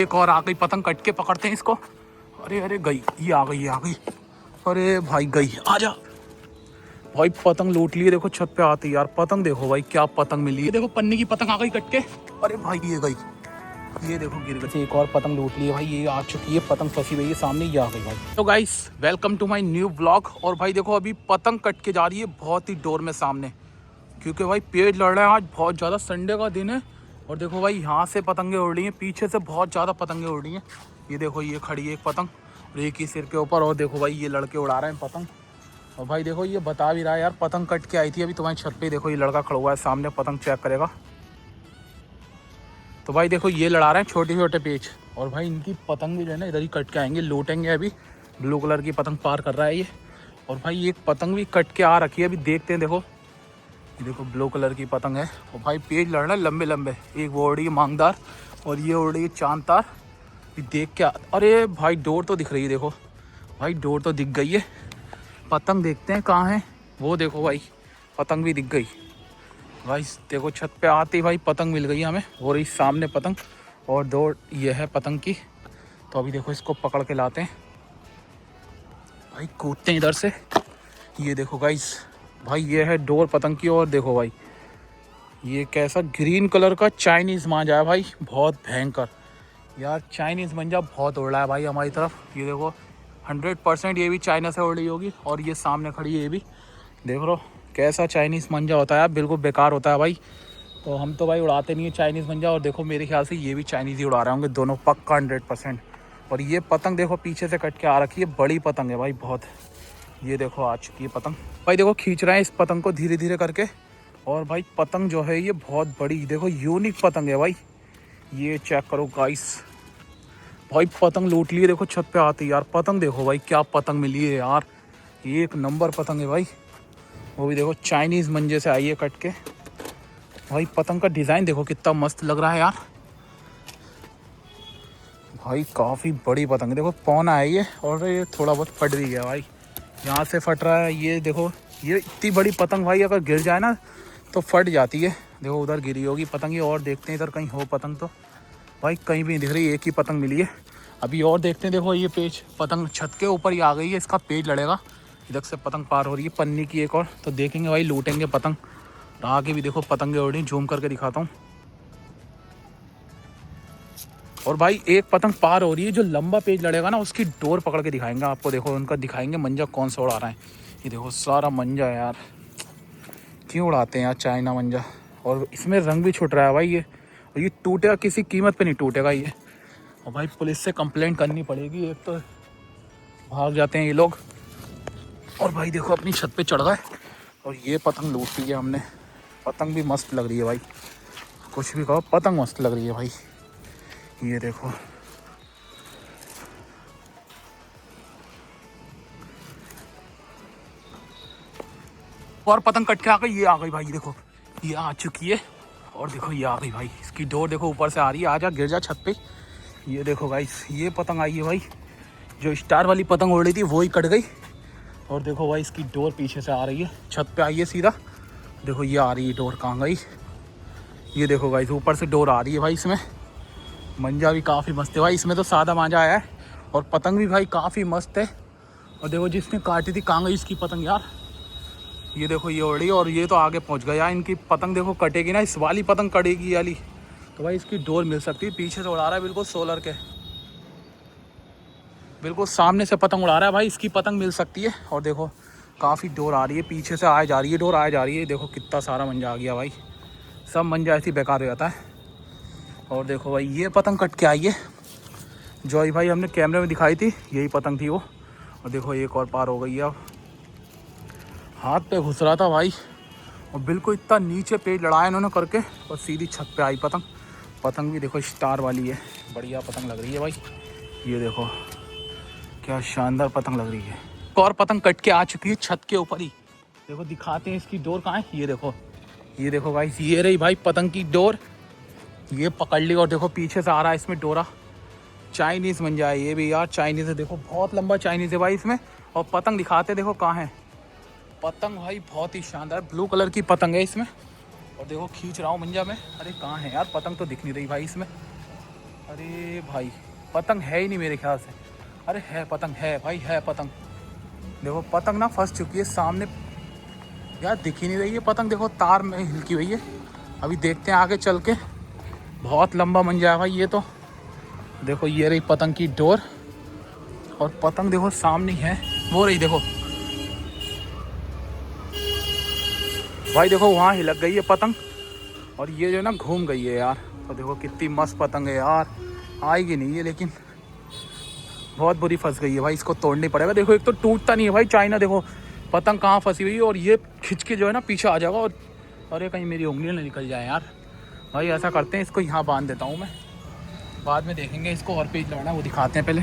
एक और आ गई पतंग, कट के पकड़ते हैं इसको। अरे अरे गई, ये आ गई, ये आ गई। अरे भाई गई, आजा भाई। पतंग लूट लिए, देखो छत पे आती यार पतंग। देखो भाई क्या पतंग मिली है, देखो पन्नी की पतंग आ गई कट के। अरे भाई ये गई, ये देखो गिर गई। एक और पतंग लूट ली है भाई, ये आ चुकी है पतंग, फंसी हुई है सामने, ये आ गई भाई। तो guys welcome to my new vlog. और भाई देखो अभी पतंग कट के जा रही है बहुत ही डोर में सामने, क्योंकि भाई पेड़ लड़ रहे हैं आज बहुत ज़्यादा, संडे का दिन है। और देखो भाई यहाँ से पतंगे उड़ रही हैं, पीछे से बहुत ज़्यादा पतंगे उड़ रही हैं। ये देखो ये खड़ी है एक पतंग और एक ही सिर के ऊपर, और देखो भाई ये लड़के उड़ा रहे हैं पतंग। और भाई देखो ये बता भी रहा है यार पतंग कट के आई थी अभी तुम्हारी छत पे। देखो ये लड़का खड़ा हुआ है सामने, पतंग चेक करेगा। तो भाई देखो ये लड़ा रहे हैं छोटे छोटे पेच। और भाई इनकी पतंग भी जो है ना इधर ही कट के आएंगे, लूटेंगे अभी। ब्लू कलर की पतंग पार कर रहा है ये। और भाई एक पतंग भी कट के आ रखी है, अभी देखते हैं। देखो ये देखो ब्लू कलर की पतंग है। और भाई पेज लड़ रहे हैं लंबे लंबे, एक वो उड़ रही है मांगदार और ये उड़ रही है चांद तार। ये देख के अरे भाई डोर तो दिख रही है, देखो भाई डोर तो दिख गई है। पतंग देखते हैं कहाँ है वो। देखो भाई पतंग भी दिख गई भाई। देखो छत पे आती भाई पतंग मिल गई हमें, हो रही सामने पतंग। और दो ये है पतंग की। तो अभी देखो इसको पकड़ के लाते हैं भाई, कूदते हैं इधर से। ये देखो गाइस भाई ये है डोर पतंग की। और देखो भाई ये कैसा ग्रीन कलर का चाइनीज़ मांझा है भाई, बहुत भयंकर यार। चाइनीज़ मांझा बहुत उड़ रहा है भाई हमारी तरफ। ये देखो 100% ये भी चाइना से उड़ रही होगी। और ये सामने खड़ी है ये भी, देख लो कैसा चाइनीज़ मंजा होता है, बिल्कुल बेकार होता है भाई। तो हम तो भाई उड़ाते नहीं है चाइनीज़ मंजा। और देखो मेरे ख्याल से ये भी चाइनीज़ ही उड़ा रहे होंगे दोनों, पक्का 100%। और ये पतंग देखो पीछे से कट के आ रखी है, बड़ी पतंग है भाई बहुत। ये देखो आ चुकी है पतंग भाई, देखो खींच रहे हैं इस पतंग को धीरे धीरे करके। और भाई पतंग जो है ये बहुत बड़ी, देखो यूनिक पतंग है भाई। ये चेक करो गाइस, भाई पतंग लूट लिए, देखो छत पे आती यार पतंग। देखो भाई क्या पतंग मिली है यार, एक नंबर पतंग है भाई। वो भी देखो चाइनीज़ मंजे से आई है कट के भाई। पतंग का डिज़ाइन देखो कितना मस्त लग रहा है यार भाई, काफ़ी बड़ी पतंग है। देखो पौना है ये, और ये थोड़ा बहुत फट भी गया भाई, यहाँ से फट रहा है। ये देखो ये इतनी बड़ी पतंग भाई अगर गिर जाए ना तो फट जाती है। देखो उधर गिरी होगी पतंग ये, और देखते हैं इधर कहीं हो पतंग। तो भाई कहीं भी नहीं दिख रही, एक ही पतंग मिली है अभी। और देखते हैं, देखो ये पेज पतंग छत के ऊपर ही आ गई है, इसका पेज लड़ेगा। इधर से पतंग पार हो रही है पन्नी की एक और, तो देखेंगे भाई लूटेंगे पतंग। आगे भी देखो पतंगे उड़ रही, जूम करके दिखाता हूँ। और भाई एक पतंग पार हो रही है, जो लंबा पेज लड़ेगा ना उसकी डोर पकड़ के दिखाएंगे आपको। देखो उनका दिखाएंगे मंजा कौन सा उड़ा रहा है। ये देखो सारा मंजा है यार, क्यों उड़ाते हैं यार चाइना मंजा। और इसमें रंग भी छुट रहा है भाई ये, और ये टूटेगा किसी कीमत पे नहीं टूटेगा ये। और भाई पुलिस से कंप्लेंट करनी पड़ेगी, एक तो भाग जाते हैं ये लोग। और भाई देखो अपनी छत पे चढ़ गए और ये पतंग लूट ली है हमने। पतंग भी मस्त लग रही है भाई, कुछ भी कहो पतंग मस्त लग रही है भाई। ये देखो और पतंग कट के आ गई, ये आ गई भाई। देखो ये आ चुकी है, और देखो ये आ गई भाई। इसकी डोर देखो ऊपर से आ रही है, आ जा गिर जा छत पे। ये देखो भाई ये पतंग आई है भाई, जो स्टार वाली पतंग उड़ रही थी वो ही कट गई। और देखो भाई इसकी डोर पीछे से आ रही है, छत पे आई है सीधा। देखो ये आ रही है डोर, कहाँ गई। ये देखो भाई ऊपर से डोर आ रही है भाई। इसमें मंजा भी काफ़ी मस्त है भाई, इसमें तो सादा मांझा आया है। और पतंग भी भाई काफ़ी मस्त है। और देखो जिसने काटी थी कहाँ गई इसकी पतंग यार। ये देखो ये उड़ी, और ये तो आगे पहुँच गया। इनकी पतंग देखो कटेगी ना, इस वाली पतंग कटेगी वाली तो भाई इसकी डोर मिल सकती है। पीछे से उड़ा रहा है बिल्कुल सोलर के, बिल्कुल सामने से पतंग उड़ा रहा है भाई, इसकी पतंग मिल सकती है। और देखो काफ़ी डोर आ रही है, पीछे से आए जा रही है डोर, आए जा रही है। देखो कितना सारा मंजा आ गया भाई, सब मंजा ऐसी बेकार हो जाता है। और देखो भाई ये पतंग कट के आई है, जो भाई हमने कैमरे में दिखाई थी यही पतंग थी वो। और देखो एक और पार हो गई है, अब हाथ पे घुस रहा था भाई, और बिल्कुल इतना नीचे पेज लड़ाया इन्होंने करके, और सीधी छत पे आई पतंग। पतंग भी देखो स्टार वाली है, बढ़िया पतंग लग रही है भाई। ये देखो क्या शानदार पतंग लग रही है। एक और पतंग कट के आ चुकी है छत के ऊपर ही। देखो दिखाते हैं इसकी डोर कहाँ है। ये देखो भाई, ये रही भाई पतंग की डोर, ये पकड़ ली। और देखो पीछे से आ रहा है इसमें डोरा, चाइनीज़ मंजा है ये भी यार। चाइनीज़ है, देखो बहुत लंबा चाइनीज़ है भाई इसमें। और पतंग दिखाते देखो कहाँ है पतंग भाई, बहुत ही शानदार ब्लू कलर की पतंग है इसमें। और देखो खींच रहा हूँ मंजा में, अरे कहाँ है यार पतंग, तो दिख नहीं रही भाई इसमें। अरे भाई पतंग है ही नहीं मेरे ख्याल से। अरे है पतंग, है भाई है पतंग। देखो पतंग ना फंस चुकी है सामने, यार दिख ही नहीं रही है पतंग। देखो तार में हिलकी हुई है। अभी देखते हैं आगे चल के, बहुत लंबा मंजा है भाई ये तो। देखो ये रही पतंग की डोर, और पतंग देखो सामने है, वो रही देखो भाई। देखो वहाँ हिलक गई है पतंग, और ये जो ना घूम गई है यार। तो देखो कितनी मस्त पतंग है यार, आएगी नहीं है लेकिन बहुत बुरी फंस गई है भाई, इसको तोड़नी पड़ेगा। देखो एक तो टूटता नहीं है भाई चाइना, देखो पतंग कहाँ फंसी हुई है, और ये खिंच के जो है ना पीछे आ जाएगा। और अरे कहीं मेरी उंगली ना निकल जाए यार। भाई ऐसा करते हैं, इसको यहाँ बांध देता हूँ मैं, बाद में देखेंगे इसको। और पेज लड़ना वो दिखाते हैं पहले।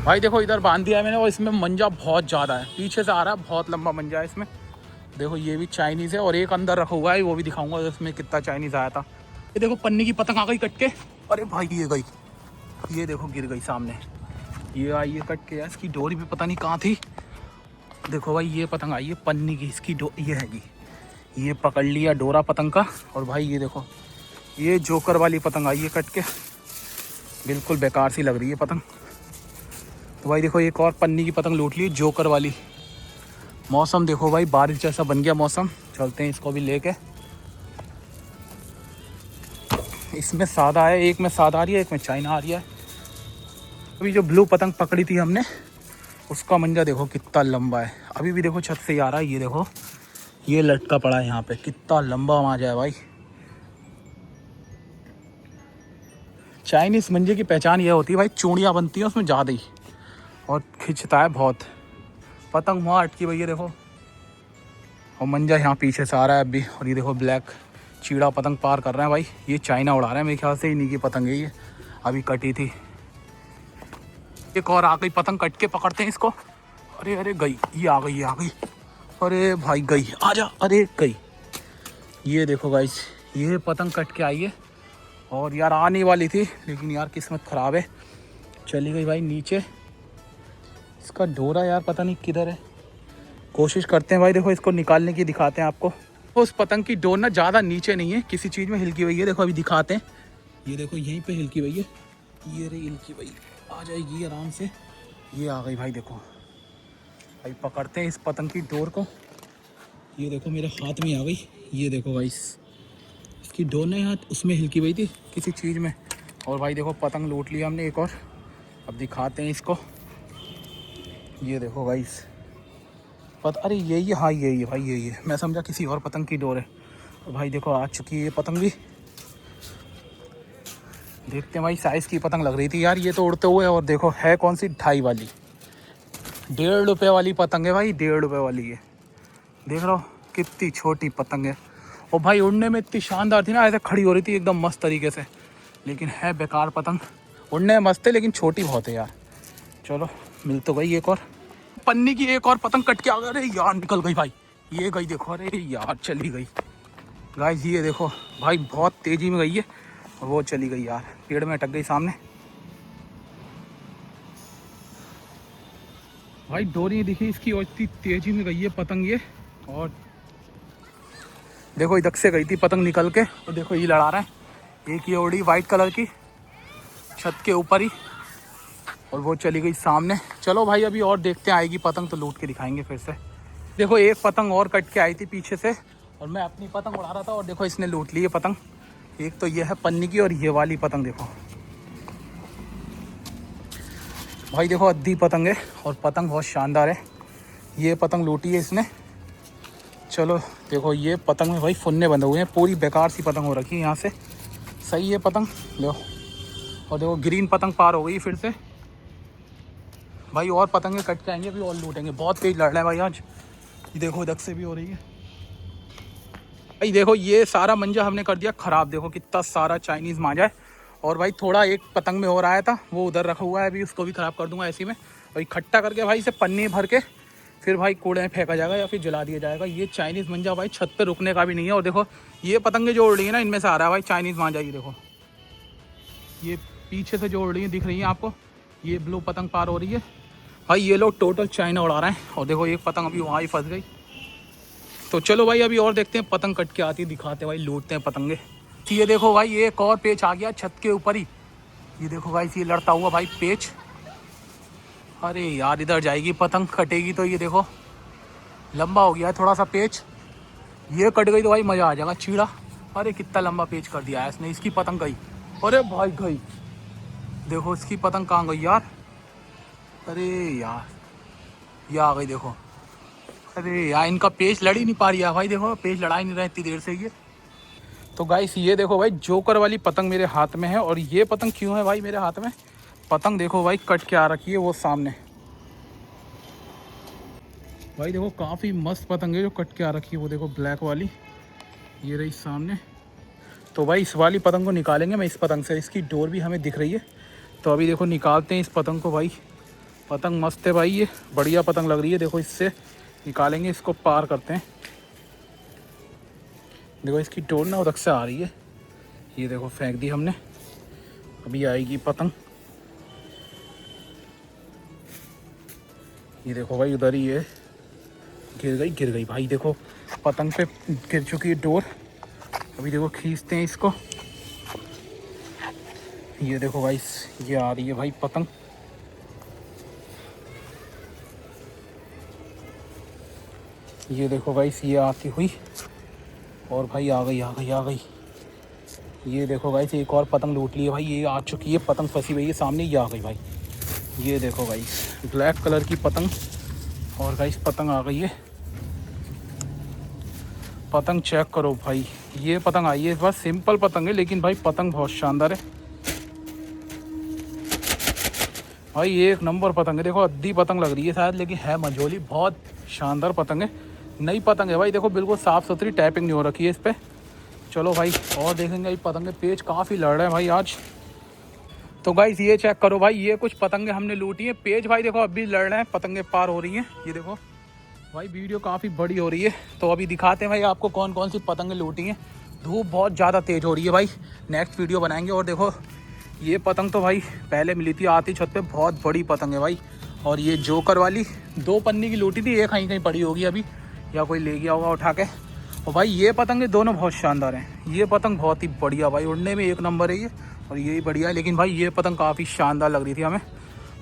भाई देखो इधर बांध दिया है मैंने, और इसमें मंजा बहुत ज़्यादा है, पीछे से आ रहा है, बहुत लंबा मंजा है इसमें। देखो ये भी चाइनीज़ है, और एक अंदर रखा हुआ है, वो भी दिखाऊंगा इसमें कितना चाइनीज़ आया था। ये देखो पन्नी की पतंग आ गई कट के। अरे भाई ये गई, ये देखो गिर गई सामने। ये आई है कट के यार, इसकी डोरी भी पता नहीं कहाँ थी। देखो भाई ये पतंग आई है पन्नी की, इसकी ये हैगी, ये पकड़ लिया डोरा पतंग का। और भाई ये देखो ये जोकर वाली पतंग आई है कट के, बिल्कुल बेकार सी लग रही है पतंग। तो भाई देखो एक और पन्नी की पतंग लूट ली, जोकर वाली। मौसम देखो भाई बारिश जैसा बन गया मौसम, चलते हैं इसको भी लेके। इसमें सादा है, एक में सादा आ रही है, एक में चाइना आ रही है। अभी जो ब्लू पतंग पकड़ी थी हमने, उसका मंजा देखो कितना लंबा है, अभी भी देखो छत से ही आ रहा है। ये देखो ये लटका पड़ा है यहाँ पे, कितना लंबा मांझा है भाई। चाइनीज़ मंजे की पहचान ये होती है भाई, चूड़ियाँ बनती हैं उसमें ज़्यादा ही, और खिंचता है बहुत। पतंग वहाँ अटकी हुई है देखो, और मंजा यहाँ पीछे से आ रहा है अभी। और ये देखो ब्लैक चीड़ा पतंग पार कर रहे हैं भाई, ये चाइना उड़ा रहा है मेरे ख्याल से, इन्हीं की पतंग है ये, अभी कटी थी। एक और आ गई पतंग, कट के पकड़ते हैं इसको। अरे अरे गई, ये आ गई, ये आ गई। अरे भाई गई, आजा, अरे गई। ये देखो गाइस, ये पतंग कट के आई है, और यार आने वाली थी लेकिन यार किस्मत ख़राब है, चली गई भाई नीचे। इसका डोरा यार पता नहीं किधर है, कोशिश करते हैं भाई। देखो इसको निकालने की दिखाते हैं आपको। तो उस पतंग की डोर ना ज़्यादा नीचे नहीं है, किसी चीज़ में हिलकी हुई है। देखो अभी दिखाते हैं, ये देखो यहीं पे हिलकी हुई है, ये रही हिलकी हुई, आ जाएगी आराम से। ये आ गई भाई, देखो भाई पकड़ते हैं इस पतंग की डोर को। ये देखो मेरे हाथ में आ गई, ये देखो भाई इसकी डोर ना यहाँ उसमें हिलकी हुई थी किसी चीज़ में। और भाई देखो पतंग लूट लिया हमने एक और, अब दिखाते हैं इसको। ये देखो भाई अरे यही है, हाँ यही है भाई, यही है। मैं समझा किसी और पतंग की डोर है। तो भाई देखो आ चुकी है ये पतंग भी, देखते हैं भाई। साइज़ की पतंग लग रही थी यार ये तो उड़ते हुए। और देखो है कौन सी, 2.5 वाली, 1.5 रुपये वाली पतंग है भाई, 1.5 रुपये वाली है। देख रहा हो कितनी छोटी पतंग है, और भाई उड़ने में इतनी शानदार थी ना, ऐसे खड़ी हो रही थी एकदम मस्त तरीके से। लेकिन है बेकार पतंग, उड़ने में मस्त है लेकिन छोटी बहुत है यार। चलो मिल तो गई एक और पन्नी की, एक और पतंग कट के आ गई। अरे यार निकल गई भाई, ये गई देखो, अरे यार चली गई गाइस। ये देखो भाई बहुत तेज़ी में गई है, और वो चली गई यार, पेड़ में अटक गई सामने। भाई डोरी दिखी इसकी, और इतनी तेज़ी में गई है पतंग ये। और देखो इधर से गई थी पतंग निकल के, और देखो ये लड़ा रहा है। एक ये उड़ी वाइट कलर की छत के ऊपर ही, और वो चली गई सामने। चलो भाई अभी और देखते हैं, आएगी पतंग तो लूट के दिखाएंगे फिर से। देखो एक पतंग और कट के आई थी पीछे से, और मैं अपनी पतंग उड़ा रहा था, और देखो इसने लूट ली है पतंग। एक तो ये है पन्नी की, और ये वाली पतंग देखो भाई, देखो अद्धी पतंग है, और पतंग बहुत शानदार है। ये पतंग लूटी है इसने। चलो देखो ये पतंग में भाई फुन्ने बंधे हुए हैं, पूरी बेकार सी पतंग हो रखी है यहाँ से। सही है पतंग, लो। और देखो ग्रीन पतंग पार हो गई फिर से भाई। और पतंगे कट के आएंगे, अभी और लूटेंगे। बहुत तेज लड़ रहा है भाई आज। ये देखो इधर से भी हो रही है भाई। देखो ये सारा मंजा हमने कर दिया ख़राब, देखो कितना सारा चाइनीज़ मांझा है। और भाई थोड़ा एक पतंग में और आया था, वो उधर रखा हुआ है, अभी उसको भी ख़राब कर दूंगा ऐसे में। और इकट्ठा करके भाई इसे पन्नी भर के फिर भाई कूड़े में फेंका जाएगा, या फिर जला दिया जाएगा। ये चाइनीज़ मंजा भाई छत पे रुकने का भी नहीं है। और देखो ये पतंगे जो उड़ रही है ना, इनमें से आ रहा है भाई चाइनीज़ मांझा। ये देखो ये पीछे से जो उड़ रही है दिख रही है आपको, ये ब्लू पतंग पार हो रही है भाई। ये लोग टोटल चाइना उड़ा रहे हैं। और देखो एक पतंग अभी वहाँ ही फंस गई। तो चलो भाई अभी और देखते हैं पतंग कट के आती है, दिखाते हैं भाई, लूटते हैं पतंगे। ये देखो भाई ये एक और पेच आ गया छत के ऊपर ही। ये देखो भाई ये लड़ता हुआ भाई पेच। अरे यार इधर जाएगी पतंग, कटेगी तो। ये देखो लंबा हो गया है थोड़ा सा पेच, ये कट गई तो भाई मज़ा आ जाएगा चीड़ा। अरे कितना लंबा पेच कर दिया है इसने, इसकी पतंग गई। अरे भाई गई, देखो इसकी पतंग कहाँ गई यार। अरे यार ये आ गई देखो। अरे यार इनका पेच लड़ ही नहीं पा रही है भाई, देखो पेच लड़ा ही नहीं रहा इतनी देर से ये। तो गाइस ये देखो भाई जोकर वाली पतंग मेरे हाथ में है। और ये पतंग क्यों है भाई मेरे हाथ में, पतंग देखो भाई कट के आ रखी है वो सामने। भाई देखो काफ़ी मस्त पतंग है जो कट के आ रखी है, वो देखो ब्लैक वाली, ये रही सामने। तो भाई इस वाली पतंग को निकालेंगे मैं इस पतंग से, इसकी डोर भी हमें दिख रही है। तो अभी देखो निकालते हैं इस पतंग को भाई। पतंग मस्त है भाई, ये बढ़िया पतंग लग रही है। देखो इससे निकालेंगे, इसको पार करते हैं। देखो इसकी डोर ना उधर से आ रही है, ये देखो फेंक दी हमने, अभी आएगी पतंग। ये देखो भाई उधर ही है, गिर गई भाई, देखो पतंग पे गिर चुकी है डोर। अभी देखो खींचते हैं इसको। ये देखो भाई ये आ रही है भाई पतंग। ये देखो भाई ये आती हुई, और भाई आ गई। ये देखो भाई एक और पतंग लूट ली है भाई, ये आ चुकी है पतंग, फंसी हुई है सामने, ये आ गई भाई। ये देखो भाई ब्लैक कलर की पतंग, और भाई पतंग आ गई है। पतंग चेक करो भाई, ये पतंग आई है, बस सिंपल पतंग है लेकिन भाई पतंग बहुत शानदार है भाई, एक नंबर पतंग है। देखो अद्धी पतंग लग रही है शायद, लेकिन है मंझोली, बहुत शानदार पतंग है। नई पतंग है भाई, देखो बिल्कुल साफ़ सुथरी, टैपिंग नहीं हो रखी है इस पर। चलो भाई और देखेंगे भाई पतंगे, पेच काफ़ी लड़ रहे हैं भाई आज। तो गाइस ये चेक करो भाई, ये कुछ पतंगे हमने लूटी हैं, पेच भाई देखो अभी लड़ रहे हैं, पतंगे पार हो रही हैं। ये देखो भाई वीडियो काफ़ी बड़ी हो रही है, तो अभी दिखाते हैं भाई आपको कौन कौन सी पतंगे लूटी हैं। धूप बहुत ज़्यादा तेज़ हो रही है भाई, नेक्स्ट वीडियो बनाएंगे। और देखो ये पतंग तो भाई पहले मिली थी आती छत पे, बहुत बड़ी पतंग है भाई। और ये जोकर वाली 2 पन्नी की लूटी थी, एक कहीं पड़ी होगी अभी, या कोई ले गया होगा उठा के। और भाई ये पतंगे दोनों बहुत शानदार हैं, ये पतंग बहुत ही बढ़िया भाई, उड़ने में एक नंबर है ये, और ये बढ़िया है। लेकिन भाई ये पतंग काफ़ी शानदार लग रही थी हमें।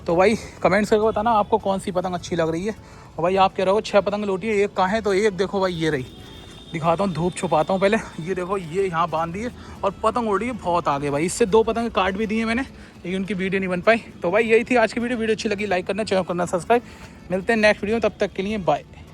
तो भाई कमेंट्स करके बताना आपको कौन सी पतंग अच्छी लग रही है। और भाई आप कह रहे हो 6 पतंग लूटी है, एक कहाँ है, तो एक देखो भाई ये रही, दिखाता हूँ, धूप छुपाता हूँ पहले। ये देखो ये यहाँ बांध दी है, और पतंग उड़ रही है बहुत आगे भाई। इससे 2 पतंग काट भी दिए मैंने, लेकिन उनकी वीडियो नहीं बन पाई। तो भाई यही थी आज की वीडियो अच्छी लगी लाइक करना, चैनल करना सब्सक्राइब। मिलते हैं नेक्स्ट वीडियो में, तब तक के लिए बाय।